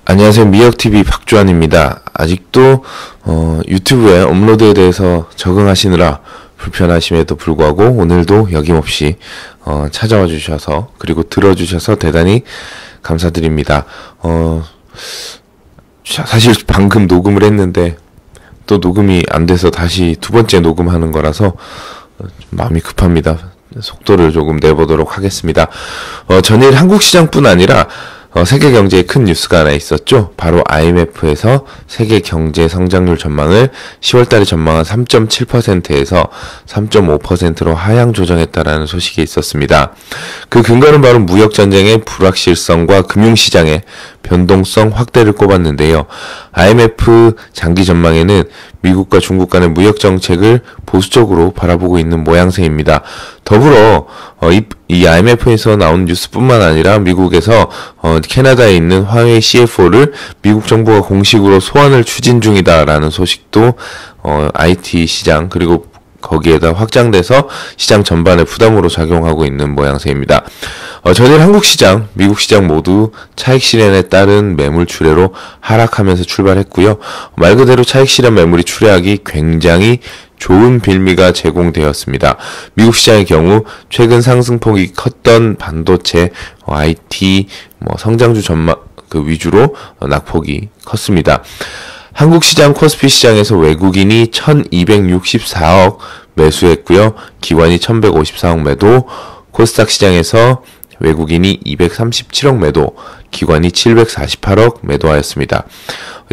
안녕하세요. 미역TV 박주환입니다. 아직도 유튜브에 업로드에 대해서 적응하시느라 불편하심에도 불구하고 오늘도 여김없이 찾아와 주셔서 그리고 들어주셔서 대단히 감사드립니다. 사실 방금 녹음을 했는데 또 녹음이 안 돼서 다시 두 번째 녹음하는 거라서 마음이 급합니다. 속도를 조금 내보도록 하겠습니다. 전일 한국 시장뿐 아니라 세계 경제에 큰 뉴스가 하나 있었죠. 바로 IMF에서 세계 경제 성장률 전망을 10월달에 전망한 3.7%에서 3.5%로 하향 조정했다라는 소식이 있었습니다. 그 근거는 바로 무역전쟁의 불확실성과 금융시장의 변동성 확대를 꼽았는데요. IMF 장기 전망에는 미국과 중국 간의 무역 정책을 보수적으로 바라보고 있는 모양새입니다. 더불어 이 IMF에서 나온 뉴스뿐만 아니라 미국에서 캐나다에 있는 화웨이 CFO를 미국 정부가 공식으로 소환을 추진 중이다라는 소식도 IT 시장 그리고 거기에다 확장돼서 시장 전반에 부담으로 작용하고 있는 모양새입니다. 전일 한국 시장, 미국 시장 모두 차익 실현에 따른 매물 출회로 하락하면서 출발했고요. 말 그대로 차익 실현 매물이 출회하기 굉장히 좋은 빌미가 제공되었습니다. 미국 시장의 경우 최근 상승폭이 컸던 반도체, IT, 성장주 전망 위주로 낙폭이 컸습니다. 한국 시장 코스피 시장에서 외국인이 1264억 매수했고요. 기관이 1154억 매도, 코스닥 시장에서 외국인이 237억 매도, 기관이 748억 매도하였습니다.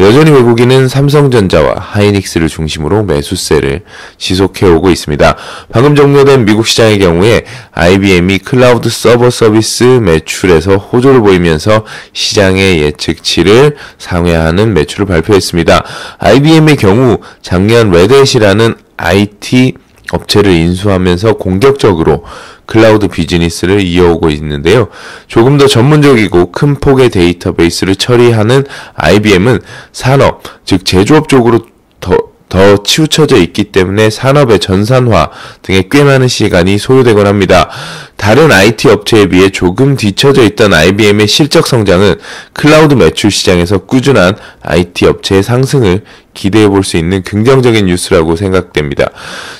여전히 외국인은 삼성전자와 하이닉스를 중심으로 매수세를 지속해오고 있습니다. 방금 종료된 미국 시장의 경우에 IBM이 클라우드 서버 서비스 매출에서 호조를 보이면서 시장의 예측치를 상회하는 매출을 발표했습니다. IBM의 경우 작년 레댓이라는 IT 업체를 인수하면서 공격적으로 클라우드 비즈니스를 이어오고 있는데요. 조금 더 전문적이고 큰 폭의 데이터베이스를 처리하는 IBM은 산업, 즉 제조업 쪽으로 더 치우쳐져 있기 때문에 산업의 전산화 등에 꽤 많은 시간이 소요되곤 합니다. 다른 IT 업체에 비해 조금 뒤처져 있던 IBM의 실적 성장은 클라우드 매출 시장에서 꾸준한 IT 업체의 상승을 기대해 볼 수 있는 긍정적인 뉴스라고 생각됩니다.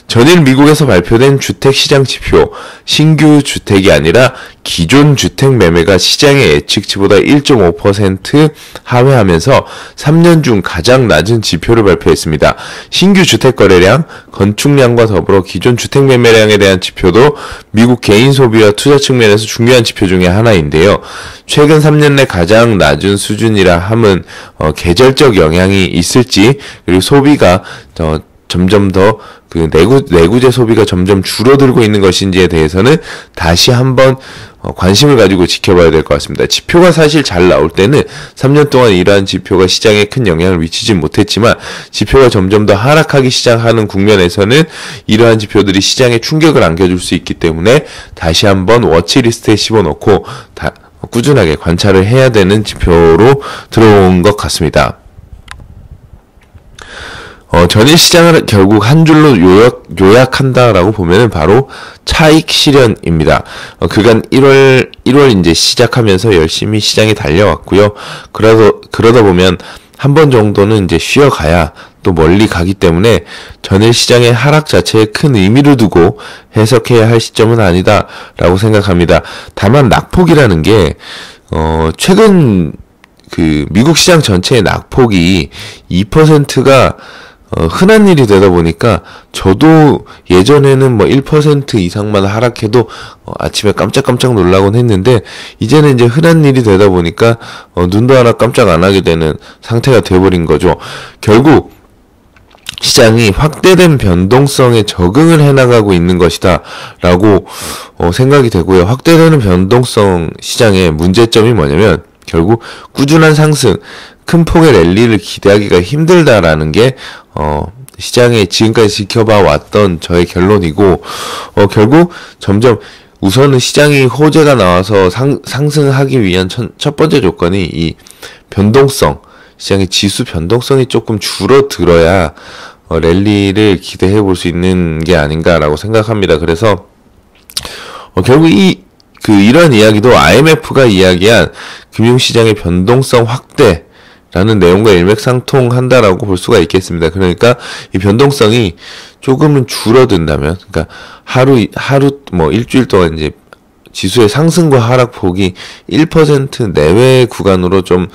전일 미국에서 발표된 주택시장 지표, 신규 주택이 아니라 기존 주택 매매가 시장의 예측치보다 1.5% 하회하면서 3년 중 가장 낮은 지표를 발표했습니다. 신규 주택 거래량, 건축량과 더불어 기존 주택 매매량에 대한 지표도 미국 개인 소비와 투자 측면에서 중요한 지표 중에 하나인데요. 최근 3년 내 가장 낮은 수준이라 함은 계절적 영향이 있을지 그리고 소비가 점점 더 내구재 소비가 점점 줄어들고 있는 것인지에 대해서는 다시 한번 관심을 가지고 지켜봐야 될 것 같습니다. 지표가 사실 잘 나올 때는 3년 동안 이러한 지표가 시장에 큰 영향을 미치지 못했지만 지표가 점점 더 하락하기 시작하는 국면에서는 이러한 지표들이 시장에 충격을 안겨줄 수 있기 때문에 다시 한번 워치리스트에 씹어놓고 꾸준하게 관찰을 해야 되는 지표로 들어온 것 같습니다. 전일 시장을 결국 한 줄로 요약한다라고 보면은 바로 차익 실현입니다. 그간 1월 이제 시작하면서 열심히 시장에 달려왔고요. 그러다 보면 한 번 정도는 이제 쉬어가야 또 멀리 가기 때문에 전일 시장의 하락 자체에 큰 의미를 두고 해석해야 할 시점은 아니다라고 생각합니다. 다만 낙폭이라는 게 최근 미국 시장 전체의 낙폭이 2%가 흔한 일이 되다 보니까 저도 예전에는 1% 이상만 하락해도 아침에 깜짝깜짝 놀라곤 했는데 이제는 이제 흔한 일이 되다 보니까 눈도 하나 깜짝 안 하게 되는 상태가 돼버린 거죠. 결국 시장이 확대된 변동성에 적응을 해나가고 있는 것이다 라고 생각이 되고요. 확대되는 변동성 시장의 문제점이 뭐냐면 결국 꾸준한 상승, 큰 폭의 랠리를 기대하기가 힘들다라는 게 시장에 지금까지 지켜봐 왔던 저의 결론이고 결국 점점 우선은 시장이 호재가 나와서 상승하기 위한 첫 번째 조건이 이 변동성, 시장의 지수 변동성이 조금 줄어들어야 랠리를 기대해 볼 수 있는 게 아닌가라고 생각합니다. 그래서 결국 이런 이야기도 IMF가 이야기한 금융시장의 변동성 확대 라는 내용과 일맥상통한다라고 볼 수가 있겠습니다. 그러니까 이 변동성이 조금은 줄어든다면, 그러니까 하루 뭐 일주일 동안 이제 지수의 상승과 하락폭이 1% 내외 구간으로 좀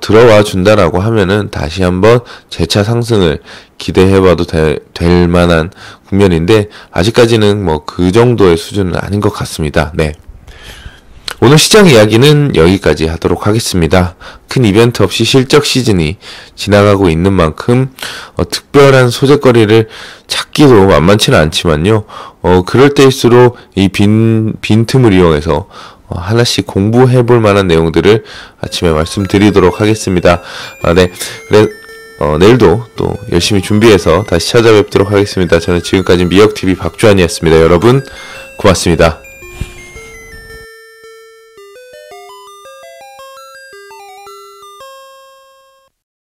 들어와 준다라고 하면은 다시 한번 재차 상승을 기대해봐도 될 만한 국면인데, 아직까지는 뭐 그 정도의 수준은 아닌 것 같습니다. 네. 오늘 시장 이야기는 여기까지 하도록 하겠습니다. 큰 이벤트 없이 실적 시즌이 지나가고 있는 만큼 특별한 소재거리를 찾기도 만만치는 않지만요. 그럴 때일수록 이 빈틈을 이용해서 하나씩 공부해볼 만한 내용들을 아침에 말씀드리도록 하겠습니다. 네. 내일도 또 열심히 준비해서 다시 찾아뵙도록 하겠습니다. 저는 지금까지 미역TV 박주환이었습니다. 여러분 고맙습니다.